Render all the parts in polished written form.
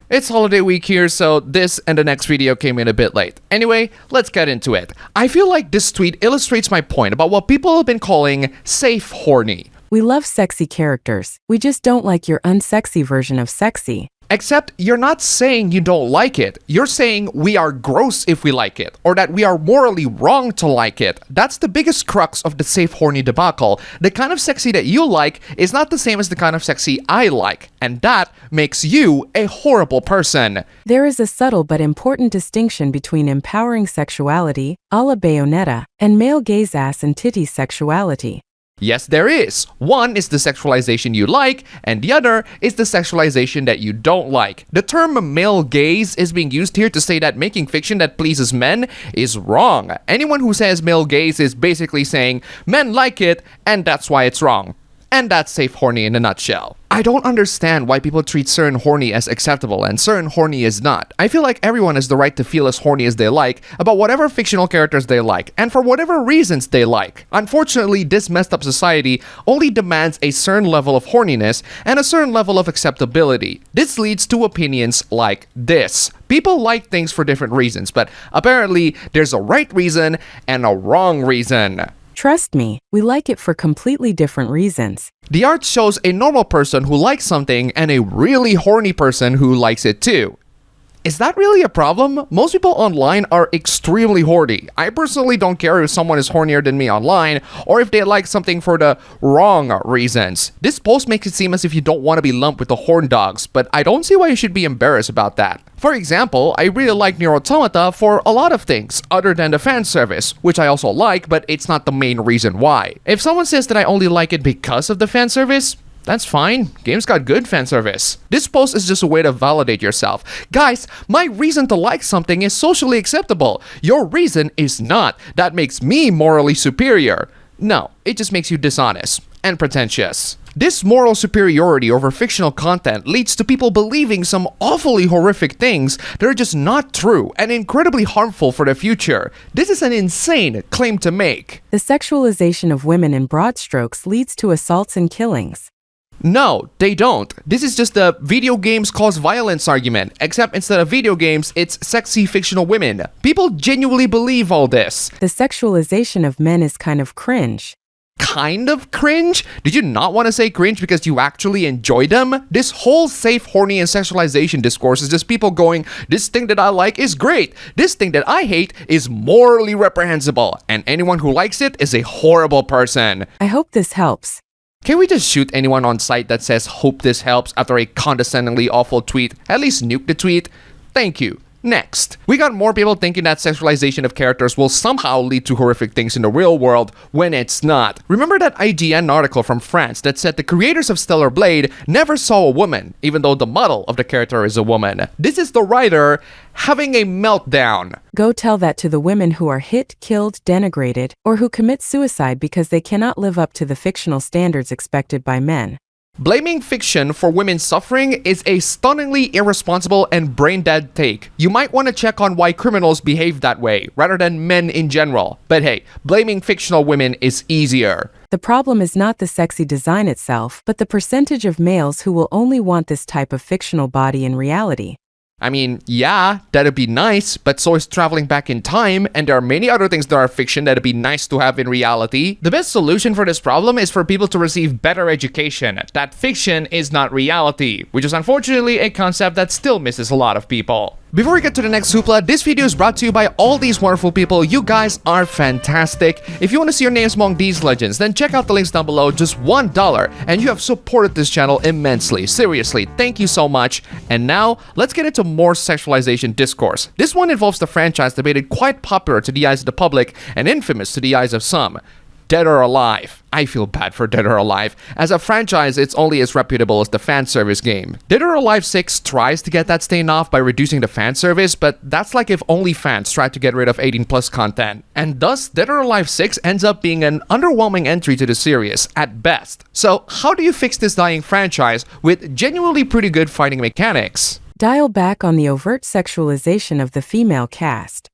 It's holiday week here, so this and the next video came in a bit late. Anyway, let's get into it. I feel like this tweet illustrates my point about what people have been calling safe horny. We love sexy characters. We just don't like your unsexy version of sexy. Except you're not saying you don't like it. You're saying we are gross if we like it, or that we are morally wrong to like it. That's the biggest crux of the safe horny debacle. The kind of sexy that you like is not the same as the kind of sexy I like, and that makes you a horrible person. There is a subtle but important distinction between empowering sexuality, a la Bayonetta, and male gaze ass and titties sexuality. Yes, there is. One is the sexualization you like, and the other is the sexualization that you don't like. The term male gaze is being used here to say that making fiction that pleases men is wrong. Anyone who says male gaze is basically saying men like it, and that's why it's wrong. And that's safe horny in a nutshell. I don't understand why people treat certain horny as acceptable and certain horny as not. I feel like everyone has the right to feel as horny as they like about whatever fictional characters they like and for whatever reasons they like. Unfortunately, this messed up society only demands a certain level of horniness and a certain level of acceptability. This leads to opinions like this. People like things for different reasons, but apparently there's a right reason and a wrong reason. Trust me, we like it for completely different reasons. The art shows a normal person who likes something and a really horny person who likes it too. Is that really a problem? Most people online are extremely horny. I personally don't care if someone is hornier than me online or if they like something for the wrong reasons. This post makes it seem as if you don't want to be lumped with the horn dogs, but I don't see why you should be embarrassed about that. For example, I really like Nier Automata for a lot of things, other than the fan service, which I also like, but it's not the main reason why. If someone says that I only like it because of the fan service, that's fine. Game's got good fan service. This post is just a way to validate yourself. Guys, my reason to like something is socially acceptable. Your reason is not. That makes me morally superior. No, it just makes you dishonest and pretentious. This moral superiority over fictional content leads to people believing some awfully horrific things that are just not true and incredibly harmful for the future. This is an insane claim to make. The sexualization of women in broad strokes leads to assaults and killings. No, they don't. This is just a video games cause violence argument, except instead of video games, it's sexy fictional women. People genuinely believe all this. The sexualization of men is kind of cringe. Kind of cringe? Did you not want to say cringe because you actually enjoy them? This whole safe, horny, and sexualization discourse is just people going, this thing that I like is great. This thing that I hate is morally reprehensible. And anyone who likes it is a horrible person. I hope this helps. Can we just shoot anyone on site that says hope this helps after a condescendingly awful tweet? At least nuke the tweet? Thank you. Next, we got more people thinking that sexualization of characters will somehow lead to horrific things in the real world when it's not. Remember that IGN article from France that said the creators of Stellar Blade never saw a woman, even though the model of the character is a woman. This is the writer having a meltdown. Go tell that to the women who are hit, killed, denigrated, or who commit suicide because they cannot live up to the fictional standards expected by men. Blaming fiction for women's suffering is a stunningly irresponsible and brain-dead take. You might want to check on why criminals behave that way, rather than men in general. But hey, blaming fictional women is easier. The problem is not the sexy design itself, but the percentage of males who will only want this type of fictional body in reality. I mean, yeah, that'd be nice, but so is traveling back in time, and there are many other things that are fiction that'd be nice to have in reality. The best solution for this problem is for people to receive better education, that fiction is not reality, which is unfortunately a concept that still misses a lot of people. Before we get to the next hoopla, this video is brought to you by all these wonderful people. You guys are fantastic. If you want to see your names among these legends, then check out the links down below. Just $1, and you have supported this channel immensely. Seriously, thank you so much. And now, let's get into more sexualization discourse. This one involves the franchise that made it quite popular to the eyes of the public and infamous to the eyes of some. Dead or Alive. I feel bad for Dead or Alive. As a franchise, it's only as reputable as the fan service game. Dead or Alive 6 tries to get that stain off by reducing the fan service, but that's like if only fans tried to get rid of 18+ content. And thus, Dead or Alive 6 ends up being an underwhelming entry to the series, at best. So, how do you fix this dying franchise with genuinely pretty good fighting mechanics? Dial back on the overt sexualization of the female cast.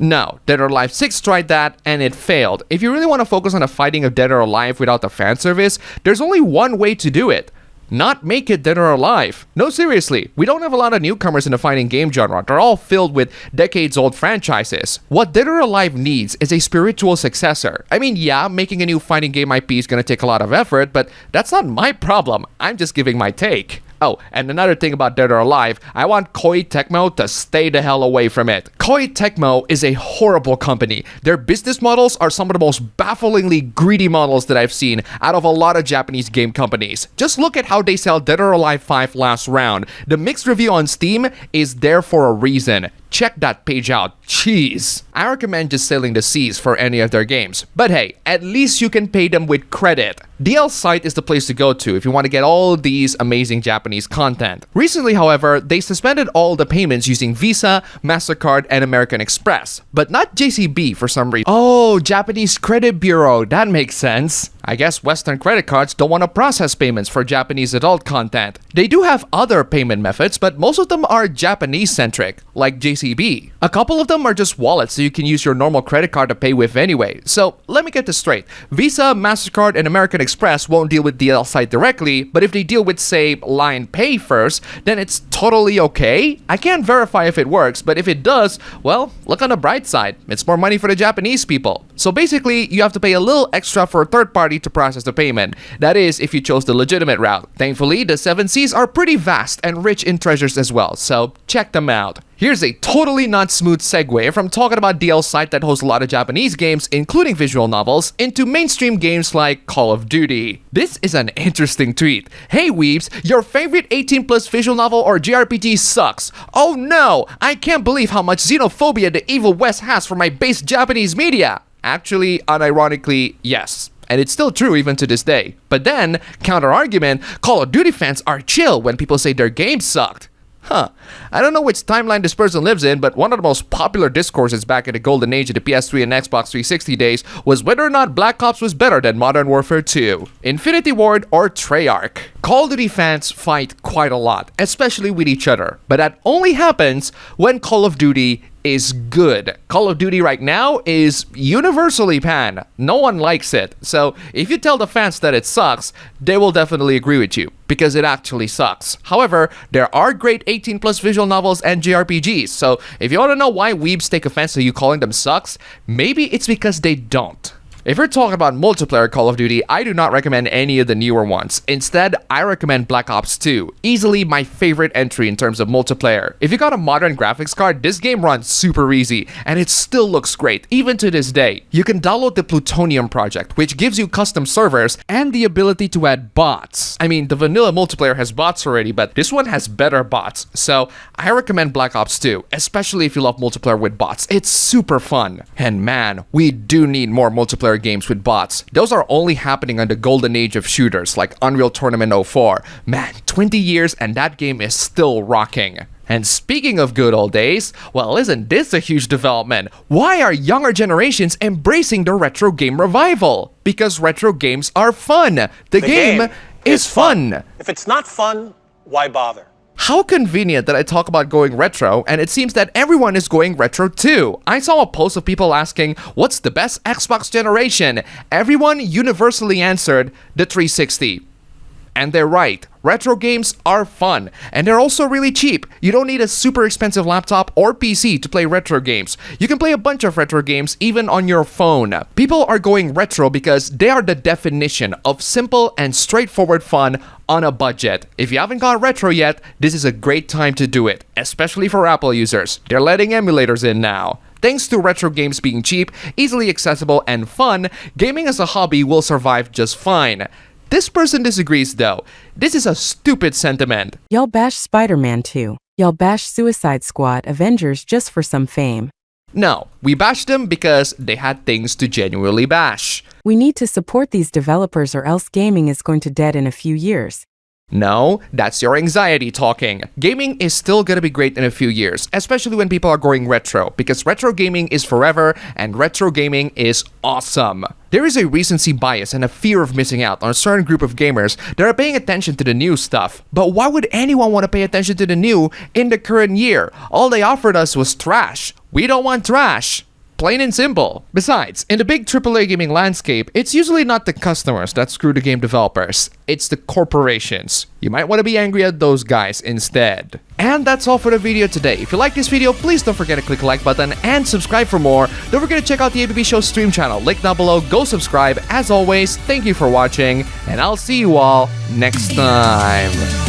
No, Dead or Alive 6 tried that, and it failed. If you really want to focus on the fighting of Dead or Alive without the fan service, there's only one way to do it. Not make it dead or alive. No, seriously, we don't have a lot of newcomers in the fighting game genre. They're all filled with decades-old franchises. What Dead or Alive needs is a spiritual successor. I mean, yeah, making a new fighting game IP is gonna take a lot of effort, but that's not my problem. I'm just giving my take. Oh, and another thing about Dead or Alive, I want Koei Tecmo to stay the hell away from it. Koei Tecmo is a horrible company. Their business models are some of the most bafflingly greedy models that I've seen out of a lot of Japanese game companies. Just look at how they sell Dead or Alive 5 last round. The mixed review on Steam is there for a reason. Check that page out. Jeez. I recommend just sailing the seas for any of their games. But hey, at least you can pay them with credit. DLSite is the place to go to if you want to get all these amazing Japanese content. Recently, however, they suspended all the payments using Visa, MasterCard, and American Express, but not JCB for some reason. Oh, Japanese Credit Bureau. That makes sense. I guess Western credit cards don't want to process payments for Japanese adult content. They do have other payment methods, but most of them are Japanese-centric, like JCB. A couple of them are just wallets so you can use your normal credit card to pay with anyway. So let me get this straight. Visa, MasterCard, and American Express won't deal with DLSite directly, but if they deal with, say, Line Pay first, then it's totally okay. I can't verify if it works, but if it does, well, look on the bright side. It's more money for the Japanese people. So basically, you have to pay a little extra for a third party to process the payment. That is, if you chose the legitimate route. Thankfully, the 7 Seas are pretty vast and rich in treasures as well, so check them out. Here's a totally not smooth segue from talking about DLSite that hosts a lot of Japanese games, including visual novels, into mainstream games like Call of Duty. This is an interesting tweet. Hey weebs, your favorite 18 plus visual novel or JRPG sucks. Oh no, I can't believe how much xenophobia the evil West has for my base Japanese media. Actually, unironically, yes. And it's still true even to this day. But then, counter-argument, Call of Duty fans are chill when people say their game sucked. Huh. I don't know which timeline this person lives in, but one of the most popular discourses back in the golden age of the PS3 and Xbox 360 days was whether or not Black Ops was better than Modern Warfare 2, Infinity Ward, or Treyarch. Call of Duty fans fight quite a lot, especially with each other, but that only happens when Call of Duty is good. Call of Duty right now is universally panned. No one likes it. So if you tell the fans that it sucks, they will definitely agree with you, because it actually sucks. However, there are great 18 plus visual novels and JRPGs, so if you want to know why weebs take offense to you calling them sucks, maybe it's because they don't. If you're talking about multiplayer Call of Duty, I do not recommend any of the newer ones. Instead, I recommend Black Ops 2, easily my favorite entry in terms of multiplayer. If you got a modern graphics card, this game runs super easy, and it still looks great, even to this day. You can download the Plutonium project, which gives you custom servers and the ability to add bots. I mean, the vanilla multiplayer has bots already, but this one has better bots. So, I recommend Black Ops 2, especially if you love multiplayer with bots. It's super fun. And man, we do need more multiplayer games with bots. Those are only happening on the golden age of shooters like Unreal Tournament 04. Man, 20 years and that game is still rocking. And speaking of good old days, well, isn't this a huge development? Why are younger generations embracing the retro game revival? Because retro games are fun. The game is fun. If it's not fun, why bother? How convenient that I talk about going retro, and it seems that everyone is going retro too. I saw a post of people asking, what's the best Xbox generation? Everyone universally answered, the 360. And they're right. Retro games are fun, and they're also really cheap. You don't need a super expensive laptop or PC to play retro games. You can play a bunch of retro games even on your phone. People are going retro because they are the definition of simple and straightforward fun on a budget. If you haven't gone retro yet, this is a great time to do it, especially for Apple users. They're letting emulators in now. Thanks to retro games being cheap, easily accessible, and fun, gaming as a hobby will survive just fine. This person disagrees though. This is a stupid sentiment. Y'all bash Spider-Man 2. Y'all bash Suicide Squad, Avengers just for some fame. No, we bashed them because they had things to genuinely bash. We need to support these developers or else gaming is going to dead in a few years. No, that's your anxiety talking. Gaming is still gonna be great in a few years, especially when people are going retro, because retro gaming is forever and retro gaming is awesome. There is a recency bias and a fear of missing out on a certain group of gamers that are paying attention to the new stuff. But why would anyone want to pay attention to the new in the current year? All they offered us was trash. We don't want trash. Plain and simple. Besides, in the big AAA gaming landscape, it's usually not the customers that screw the game developers, it's the corporations. You might want to be angry at those guys instead. And that's all for the video today. If you like this video, please don't forget to click the like button and subscribe for more. Don't forget to check out the ABB Show stream channel, link down below. Go subscribe. As always, thank you for watching, and I'll see you all next time.